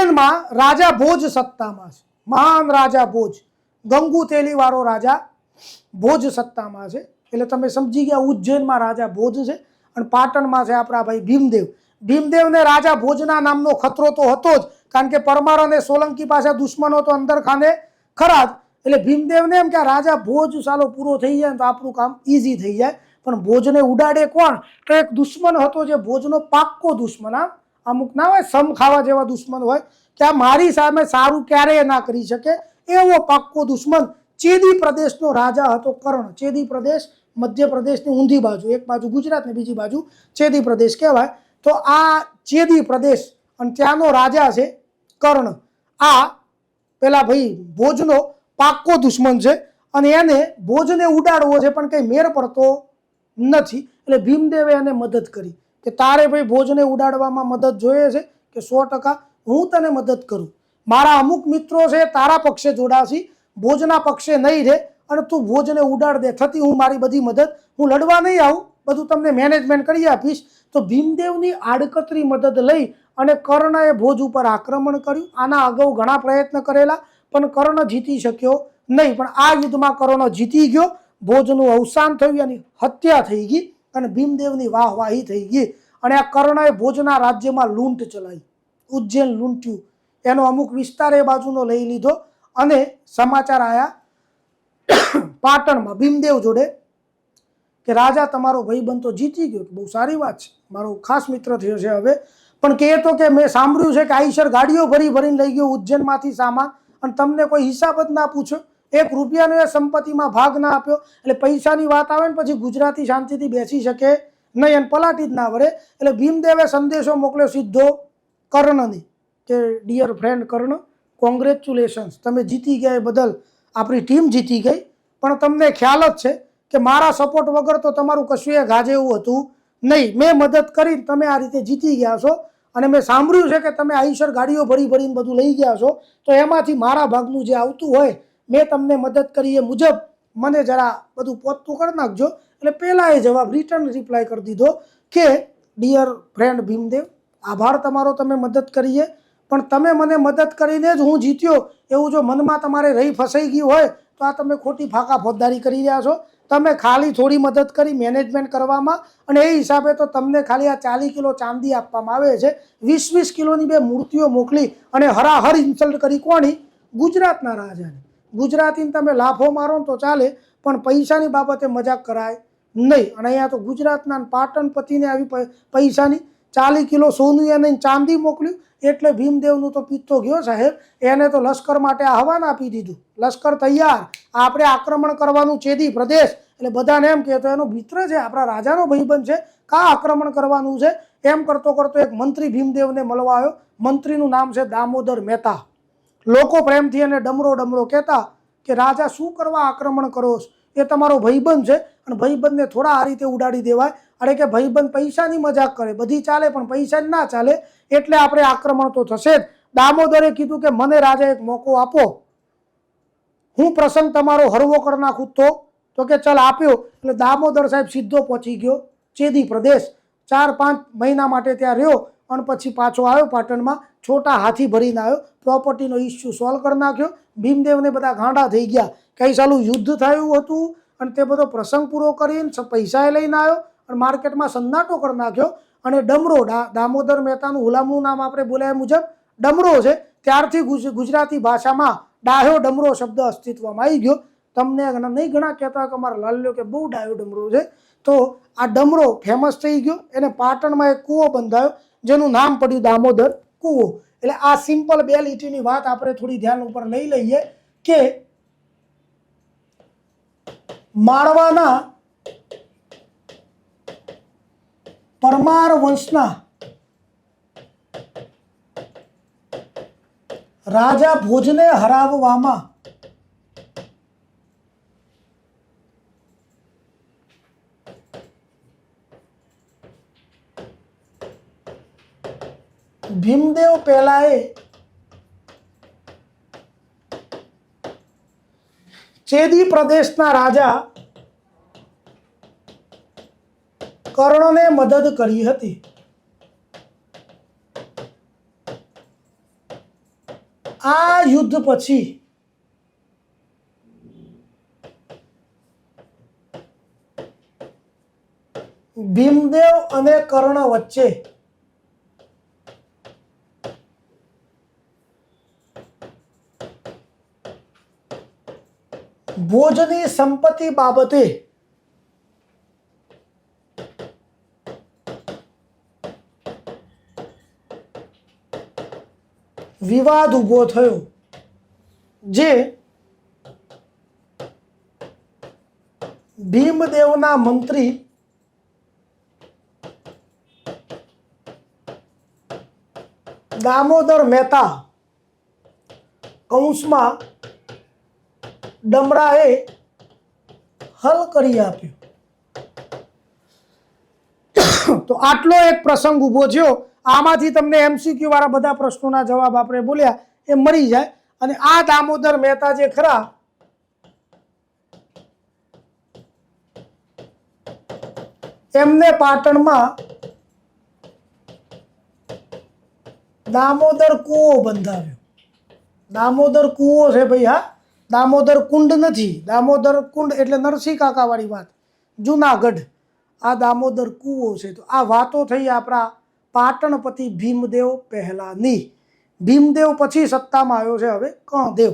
ઉજ્જૈનમાં રાજા ભોજ સત્તામાં છે, મહાન રાજા ભોજ, ગંગુતેલી વાળો રાજા ભોજ સત્તામાં છે. એટલે તમે સમજી ગયા ઉજ્જૈનમાં રાજા ભોજ છે અને પાટણમાં છે આપણા ભાઈ ભીમદેવ. ભીમદેવને રાજા ભોજના નામનો ખતરો તો હતો જ, કારણ કે પરમાર અને સોલંકી પાસે દુશ્મનો તો અંદર ખાને ખરા જ. એટલે ભીમદેવને એમ કે રાજા ભોજ સાલો પૂરો થઈ જાય તો આપણું કામ ઈઝી થઈ જાય. પણ ભોજને ઉડાડે કોણ? તો એક દુશ્મન હતો જે ભોજનો પાક્કો દુશ્મન. અમુક ના હોય સમ ખાવા જેવા દુશ્મન હોય કે આ મારી સામે સારું ક્યારેય ના કરી શકે, એવો પાક્કો દુશ્મન ચેદી પ્રદેશનો રાજા હતો કર્ણ. ચેદી પ્રદેશ મધ્યપ્રદેશની ઊંધી બાજુ, એક બાજુ ગુજરાત ને બીજી બાજુ ચેદી પ્રદેશ કહેવાય. તો આ ચેદી પ્રદેશ અને ત્યાંનો રાજા છે કર્ણ. આ પેલા ભાઈ ભોજનો પાક્કો દુશ્મન છે અને એને ભોજને ઉડાડવો છે પણ કઈ મેર પડતો નથી. એટલે ભીમદેવે એને મદદ કરી કે તારે ભાઈ ભોજને ઉડાડવામાં મદદ જોઈએ છે કે 100% હું તને મદદ કરું. મારા અમુક મિત્રો છે તારા પક્ષે જોડાશી, ભોજના પક્ષે નહીં રહે અને તું ભોજને ઉડાડ દે. થતી હું મારી બધી મદદ, હું લડવા નહીં આવું, બધું તમને મેનેજમેન્ટ કરી આપીશ. તો ભીમદેવની આડકતરી મદદ લઈ અને કર્ણએ ભોજ ઉપર આક્રમણ કર્યું. આના અગાઉ ઘણા પ્રયત્ન કરેલા પણ કર્ણ જીતી શક્યો નહીં. પણ આ યુદ્ધમાં કર્ણ જીતી ગયો, ભોજનું અવસાન થયું, એની હત્યા થઈ ગઈ અને ભીમદેવની વાહવાહી થઈ ગઈ. અને આ કર્ણએ ભોજના રાજ્યમાં લૂંટ ચલાવી, ઉજ્જૈન લૂંટ્યું, એનો અમુક વિસ્તાર એ બાજુનો લઈ લીધો અને સમાચાર આવ્યા પાટણમાં ભીમદેવ જોડે કે રાજા તમારો ભાઈબંધ તો જીતી ગયો. બહુ સારી વાત છે, મારો ખાસ મિત્ર થયો છે હવે. પણ કહે તો કે મેં સાંભળ્યું છે કે આઈશર ગાડીઓ ભરી ભરીને લઈ ગયો ઉજ્જૈનમાંથી સામાન અને તમને કોઈ હિસાબ જ ના પૂછ્યો, 1 રૂપિયાનો એ સંપત્તિમાં ભાગ ના આપ્યો. એટલે પૈસાની વાત આવે ને પછી ગુજરાતી શાંતિથી બેસી શકે નહીં અને પલાટી જ ના વળે. એટલે ભીમદેવે સંદેશો મોકલ્યો સીધો કર્ણને કે ડિયર ફ્રેન્ડ કર્ણ, કોંગ્રેચ્યુલેશન્સ, તમે જીતી ગયા એ બદલ આપણી ટીમ જીતી ગઈ. પણ તમને ખ્યાલ જ છે કે મારા સપોર્ટ વગર તો તમારું કશું એ ગાજે એવું હતું નહીં. મેં મદદ કરી, તમે આ રીતે જીતી ગયા છો અને મેં સાંભળ્યું છે કે તમે આઈશર ગાડીઓ ભરી ભરીને બધું લઈ ગયા છો, તો એમાંથી મારા ભાગનું જે આવતું હોય મેં તમને મદદ કરી એ મુજબ મને જરા બધું પોતું કરી નાખજો. એટલે પહેલા એ જવાબ રિટર્ન રિપ્લાય કરી દીધો કે ડિયર ફ્રેન્ડ ભીમદેવ, આભાર તમારો, તમે મદદ કરીએ, પણ તમે મને મદદ કરીને જ હું જીત્યો એવું જો મનમાં તમારે રહી ફસાઈ ગયું હોય તો આ તમે ખોટી ફાંકા ફોજદારી કરી રહ્યા છો. તમે ખાલી થોડી મદદ કરી મેનેજમેન્ટ કરવામાં અને એ હિસાબે તો તમને ખાલી આ 40 કિલો ચાંદી આપવામાં આવે છે. 20-20 કિલોની 2 મૂર્તિઓ મોકલી અને હરાહર ઇન્સલ્ટ કરી કોની? ગુજરાતના રાજાને. ગુજરાતીને તમે લાફો મારો તો ચાલે પણ પૈસાની બાબતે મજાક કરાય નહીં. અને અહીંયા તો ગુજરાતના પાટણ પતિને આવી પૈસાની 40 કિલો સોનું એને ચાંદી મોકલ્યું એટલે ભીમદેવનું તો પિત્તો ગયો સાહેબ. એને તો લશ્કર માટે આહવાન આપી દીધું, લશ્કર તૈયાર, આપણે આક્રમણ કરવાનું ચેદી પ્રદેશ. એટલે બધાને એમ કહેતો એનો મિત્ર છે, આપણા રાજાનો ભાઈબંધ છે, કા આક્રમણ કરવાનું છે. એમ કરતો કરતો એક મંત્રી ભીમદેવને મળવા આવ્યો. મંત્રીનું નામ છે દામોદર મહેતા. લોકો પ્રેમથી એને ડમરો ડમરો કહેતા કે રાજા શું કરવા આક્રમણ કરો છો? એ તમારો ભાઈબંધ છે અને ભાઈબંધને થોડા આ રીતે ઉડાડી દેવાય. અરે કે ભાઈબંધ પૈસાની મજાક કરે, બધી ચાલે પણ પૈસાની ના ચાલે, એટલે આપણે આક્રમણ તો થશે જ. દામોદરે કીધું કે મને રાજા એક મોકો આપો, હું પ્રસંગ તમારો હરવો કરી નાખું. તો કે ચાલ આપ્યો. એટલે દામોદર સાહેબ સીધો પહોંચી ગયો ચેદી પ્રદેશ. 4-5 મહિના માટે ત્યાં રહ્યો અને પછી પાછો આવ્યો પાટણમાં, છોટા હાથી ભરીને આવ્યો, પ્રોપર્ટીનો ઇસ્યુ સોલ્વ કરી નાખ્યો. ભીમદેવને બધા ગાંડા થઈ ગયા, કઈ સાલું યુદ્ધ થયું હતું અને તે બધો પ્રસંગ પૂરો કરીને પૈસા લઈને આવ્યો અને માર્કેટમાં સન્નાટો કરી નાખ્યો. અને ડમરો, દામોદર મહેતાનું હુલામણું નામ આપણે બોલ્યા મુજબ ડમરો છે. ત્યારથી ગુજરાતી ભાષામાં ડાહ્યો ડમરો શબ્દ અસ્તિત્વમાં આવી ગયો. તમને નહીં ઘણા કહેતા કે અમારા લાલ્યો કે બહુ ડાહ્યો ડમરો છે. તો આ ડમરો ફેમસ થઈ ગયો. એને પાટણમાં એક કૂવો બંધાયો જેનું નામ પડ્યું દામોદર કૂવો. એટલે આ સિમ્પલ 2 લીટીની વાત આપણે થોડી ધ્યાન ઉપર લઈ લઈએ કે માળવાના પરમાર વંશના રાજા ભોજને હરાવવામાં ભીમદેવ પહેલાએ ચેદી પ્રદેશના રાજા કર્ણને મદદ કરી હતી. આ યુદ્ધ પછી ભીમદેવ અને કર્ણ વચ્ચે ભોજની સંપત્તિ બાબતે વિવાદ ઊભો થયો, જે ભીમદેવના મંત્રી દામોદર મહેતા કૌંસમાં ડમરાએ હલ કરી આપ્યો. તો આટલો એક પ્રસંગ ઊભો થયો. આમાંથી તમને MCQ વાળા બધા પ્રશ્નોના જવાબ આપણે બોલ્યા એ મળી જાય. અને આ દામોદર મહેતા જે ખરા એમને પાટણમાં દામોદર કૂવો બંધાવ્યો. દામોદર કૂવો છે ભાઈ, હા, દામોદર કુંડ નથી. દામોદર કુંડ એટલે નરસિંહ કાકા વાળી વાત, જુનાગઢ. આ દામોદર કૂવો છે. તો આ વાતો થઈ આપણા પાટણપતિ ભીમદેવ પહેલાની. ભીમદેવ પછી સત્તામાં આવ્યો છે હવે કર્ણદેવ.